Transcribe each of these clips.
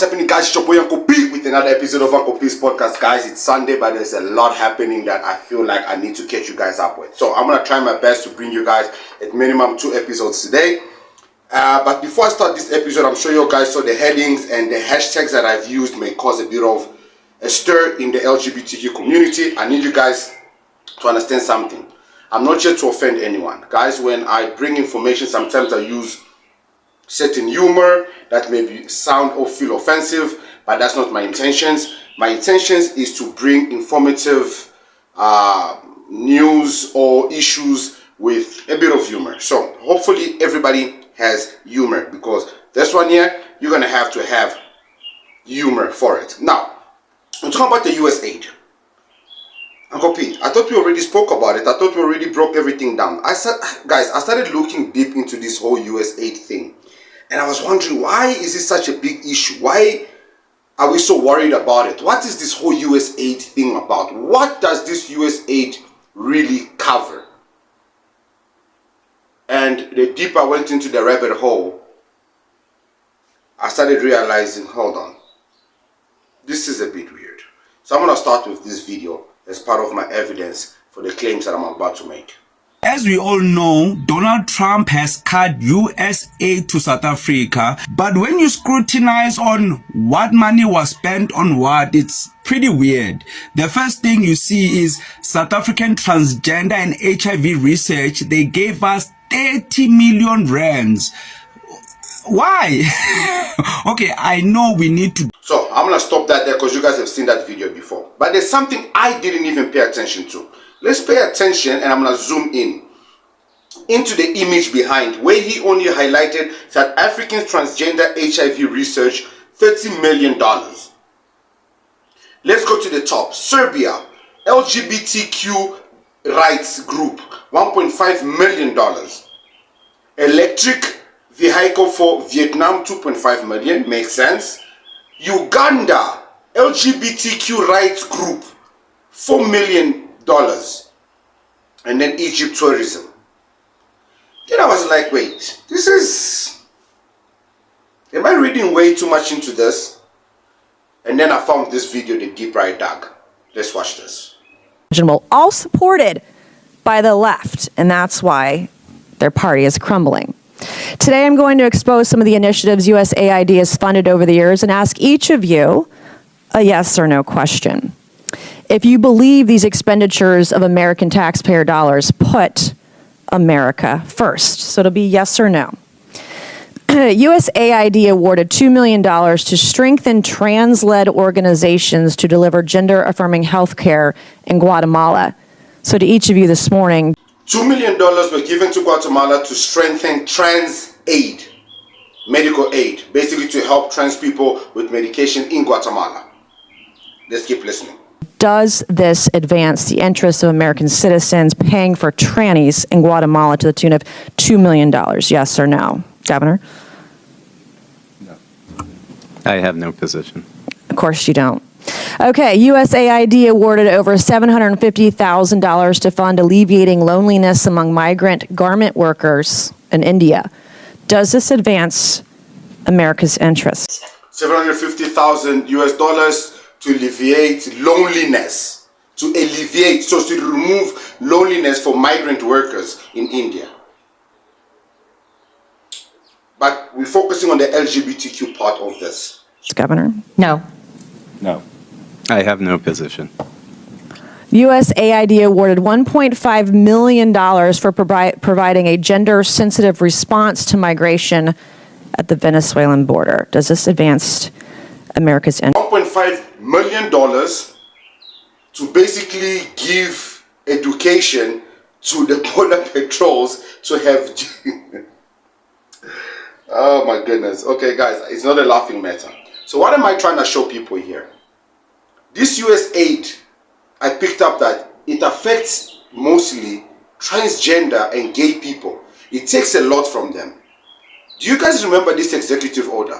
What's happening, guys? It's your boy Uncle P with another episode of Uncle P's podcast. Guys, it's Sunday, but there's a lot happening that I feel like I need to catch you guys up with. So I'm going to try my best to bring you guys at minimum 2 episodes today. But before I start this episode, I'm sure you guys saw the headings and the hashtags that I've used may cause a bit of a stir in the LGBTQ community. I need you guys to understand something. I'm not here to offend anyone. Guys, when I bring information, sometimes I use certain humor that may sound or feel offensive, but that's not my intentions. My intentions is to bring informative news or issues with a bit of humor. So hopefully everybody has humor, because this one here, you're going to have humor for it. Now, we're talking about the USAID. Uncle P, I thought we already spoke about it. I thought we already broke everything down. I started looking deep into this whole USAID thing. And I was wondering, why is this such a big issue? Why are we so worried about it? What is this whole USAID thing about? What does this USAID really cover? And the deeper I went into the rabbit hole, I started realizing, hold on, this is a bit weird. So I'm going to start with this video as part of my evidence for the claims that I'm about to make. As we all know, Donald Trump has cut US aid to South Africa, but when you scrutinize on what money was spent on what, it's pretty weird. The first thing you see is South African transgender and HIV research. They gave us 30 million rands. Why? Okay, I know we need to. So I'm going to stop that there because you guys have seen that video before. But there's something I didn't even pay attention to. Let's pay attention, and I'm going to zoom into the image behind, where he only highlighted South African transgender HIV research, $30 million. Let's go to the top. Serbia, LGBTQ rights group, $1.5 million. Electric vehicle for Vietnam, $2.5 million. Makes sense. Uganda, LGBTQ rights group, $4 million. And then Egypt tourism. Then I was like, wait, am I reading way too much into this? And then I found this video, the deep right dug. Let's watch this. All supported by the left, and that's why their party is crumbling. Today I'm going to expose some of the initiatives USAID has funded over the years and ask each of you a yes or no question. If you believe these expenditures of American taxpayer dollars put America first. So it'll be yes or no. USAID awarded $2 million to strengthen trans-led organizations to deliver gender-affirming health care in Guatemala. So to each of you this morning, $2 million were given to Guatemala to strengthen trans aid, medical aid, basically to help trans people with medication in Guatemala. Let's keep listening. does this advance the interests of American citizens paying for trannies in Guatemala to the tune of $2 million? Yes or no? Governor? No. I have no position. Of course you don't. Okay, USAID awarded over $750,000 to fund alleviating loneliness among migrant garment workers in India. Does this advance America's interests? $750,000 US to alleviate loneliness, so to remove loneliness for migrant workers in India. But we're focusing on the LGBTQ part of this. Governor? No. No. I have no position. USAID awarded $1.5 million for providing a gender-sensitive response to migration at the Venezuelan border. Does this advance America's interest? $1.5 million to basically give education to the border patrols to have... Oh my goodness. Okay guys, it's not a laughing matter. So what am I trying to show people here? This USAID, I picked up that it affects mostly transgender and gay people. It takes a lot from them. Do you guys remember this executive order?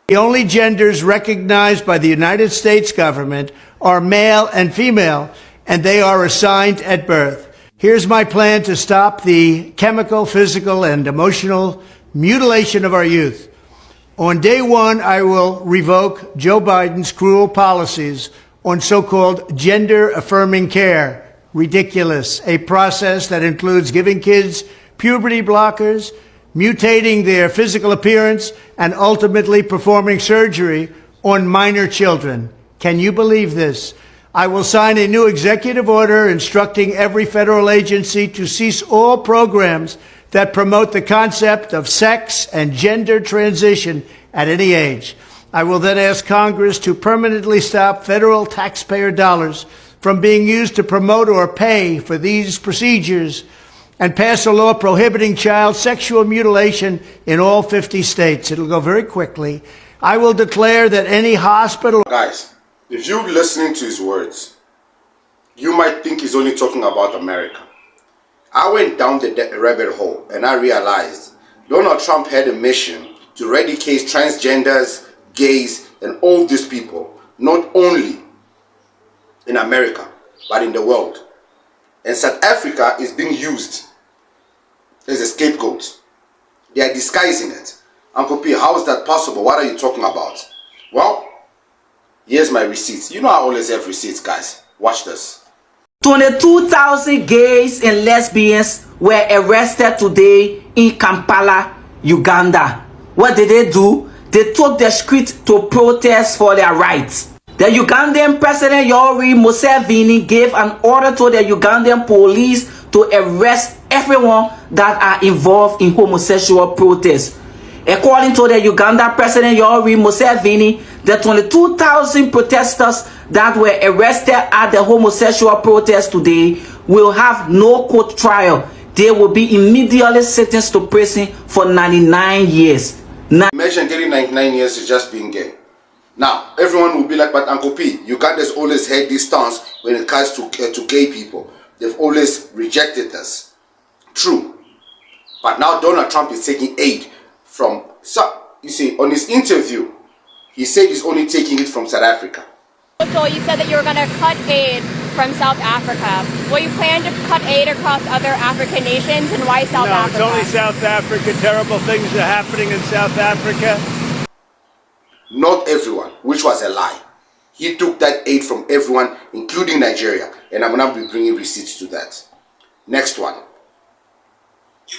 The only genders recognized by the United States government are male and female, and they are assigned at birth. Here's my plan to stop the chemical, physical, and emotional mutilation of our youth. On day one, I will revoke Joe Biden's cruel policies on so-called gender-affirming care. Ridiculous. A process that includes giving kids puberty blockers, mutating their physical appearance, and ultimately performing surgery on minor children. Can you believe this? I will sign a new executive order instructing every federal agency to cease all programs that promote the concept of sex and gender transition at any age. I will then ask Congress to permanently stop federal taxpayer dollars from being used to promote or pay for these procedures and pass a law prohibiting child sexual mutilation in all 50 states. It'll go very quickly. I will declare that any hospital... Guys, if you're listening to his words, you might think he's only talking about America. I went down the rabbit hole and I realized Donald Trump had a mission to eradicate transgenders, gays, and all these people, not only in America, but in the world. And South Africa is being used as a scapegoat. They are disguising it. Uncle P, how is that possible? What are you talking about? Well, here's my receipts. You know I always have receipts, guys. Watch this. 22,000 gays and lesbians were arrested today in Kampala, Uganda. What did they do? They took the street to protest for their rights. The Ugandan President Yoweri Museveni gave an order to the Ugandan police to arrest everyone that are involved in homosexual protests. According to the Uganda President Yoweri Museveni, the 22,000 protesters that were arrested at the homosexual protest today will have no court trial. They will be immediately sentenced to prison for 99 years. Imagine getting 99 years to just being gay. Now, everyone will be like, but Uncle P, Uganda's always had this stance when it comes to gay people. They've always rejected this. True. But now Donald Trump is taking aid from, you see, on his interview, he said he's only taking it from South Africa. Joel, you said that you were going to cut aid from South Africa. Will you plan to cut aid across other African nations, and why South Africa? No, it's only South Africa. Terrible things are happening in South Africa. Not everyone, which was a lie. He took that aid from everyone, including Nigeria. And I'm going to be bringing receipts to that. Next one.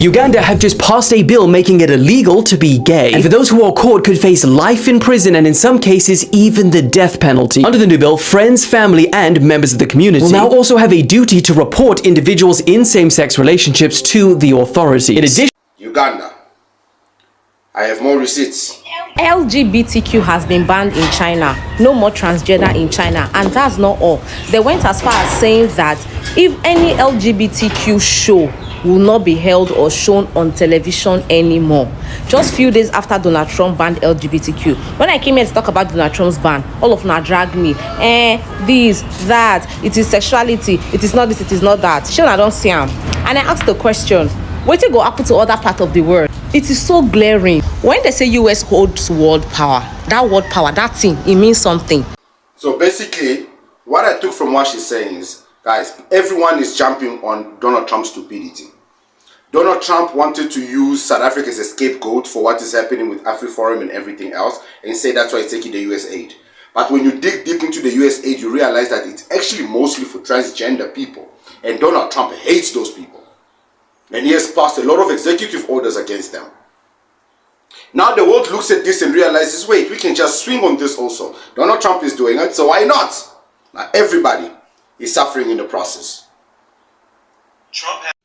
Uganda have just passed a bill making it illegal to be gay, and for those who are caught could face life in prison and in some cases even the death penalty. Under the new bill, friends, family and members of the community will now also have a duty to report individuals in same-sex relationships to the authorities. In addition, Uganda. I have more receipts. LGBTQ has been banned in China. No more transgender in China. And that's not all. They went as far as saying that if any LGBTQ show will not be held or shown on television anymore. Just few days after Donald Trump banned LGBTQ. When I came here to talk about Donald Trump's ban, all of them dragged me. This, that, it is sexuality, it is not this, it is not that. Sure, I don't see him. And I asked the question, what will go happen to other parts of the world? It is so glaring. When they say US holds world power, that thing, it means something. So basically, what I took from what she's saying is, guys, everyone is jumping on Donald Trump's stupidity. Donald Trump wanted to use South Africa as a scapegoat for what is happening with AfriForum and everything else, and say that's why he's taking the USAID. But when you dig deep into the USAID, you realize that it's actually mostly for transgender people. And Donald Trump hates those people. And he has passed a lot of executive orders against them. Now the world looks at this and realizes, wait, we can just swing on this also. Donald Trump is doing it, so why not? Now everybody is suffering in the process.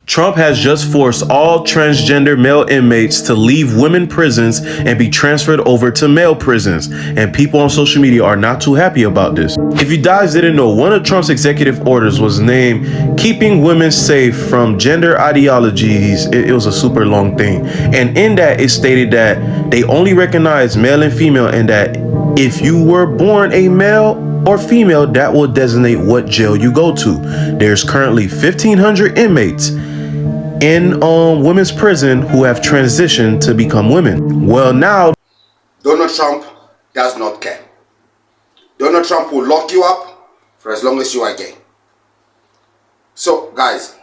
Trump has just forced all transgender male inmates to leave women prisons and be transferred over to male prisons. And people on social media are not too happy about this. If you guys didn't know, one of Trump's executive orders was named Keeping Women Safe from Gender Ideologies. It was a super long thing. And in that, it stated that they only recognize male and female, and that if you were born a male or female, that will designate what jail you go to. There's currently 1,500 inmates in women's prison who have transitioned to become women. Well, now Donald Trump does not care. Donald Trump will lock you up for as long as you are gay. So guys,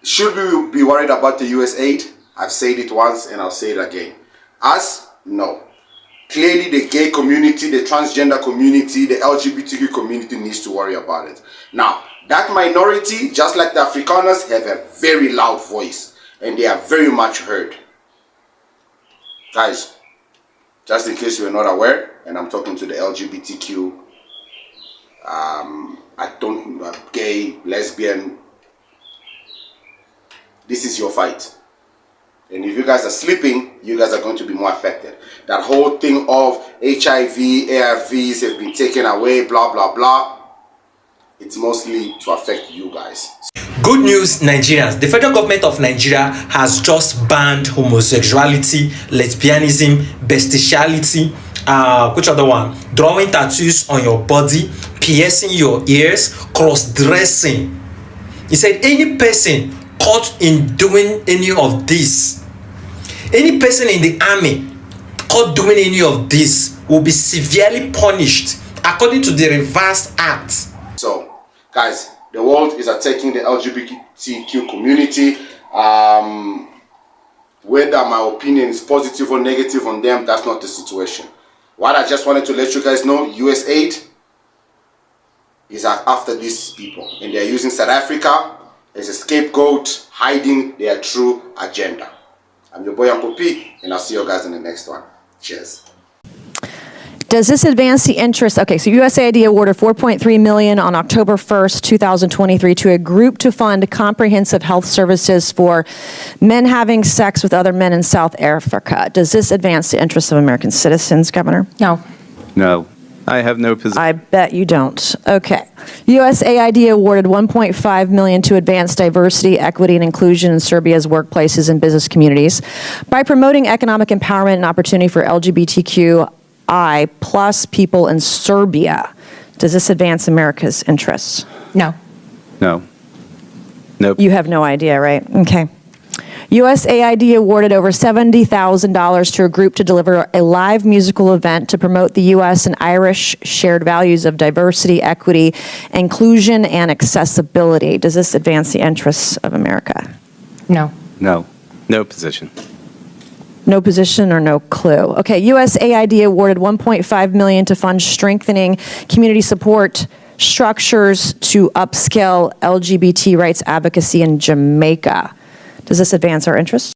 should we be worried about the USAID? I've said it once and I'll say it again. Us? No. Clearly, the gay community, the transgender community, the LGBTQ community needs to worry about it. Now, that minority, just like the Afrikaners, have a very loud voice and they are very much heard. Guys, just in case you're not aware, and I'm talking to the LGBTQ, gay, lesbian, this is your fight. And if you guys are sleeping, you guys are going to be more affected. That whole thing of HIV, ARVs have been taken away, blah, blah, blah. It's mostly to affect you guys. Good news, Nigerians. The federal government of Nigeria has just banned homosexuality, lesbianism, bestiality, which other one? Drawing tattoos on your body, piercing your ears, cross-dressing. He said any person caught in doing any of this, any person in the army caught doing any of this will be severely punished according to the revised act. So, guys, the world is attacking the LGBTQ community. Whether my opinion is positive or negative on them, that's not the situation. What I just wanted to let you guys know, USAID is after these people. And they're using South Africa as a scapegoat, hiding their true agenda. I'm your boy Uncle P, and I'll see you guys in the next one. Cheers. Does this advance the interest? Okay, so USAID awarded $4.3 million on October 1st, 2023 to a group to fund comprehensive health services for men having sex with other men in South Africa. Does this advance the interests of American citizens, Governor? No. No. I have no position. I bet you don't. Okay. USAID awarded $1.5 million to advance diversity, equity, and inclusion in Serbia's workplaces and business communities by promoting economic empowerment and opportunity for LGBTQI plus people in Serbia. Does this advance America's interests? No. No. Nope. You have no idea, right? Okay. USAID awarded over $70,000 to a group to deliver a live musical event to promote the U.S. and Irish shared values of diversity, equity, inclusion, and accessibility. Does this advance the interests of America? No. No. No position. No position or no clue. Okay, USAID awarded $1.5 million to fund strengthening community support structures to upscale LGBT rights advocacy in Jamaica. Does this advance our interests?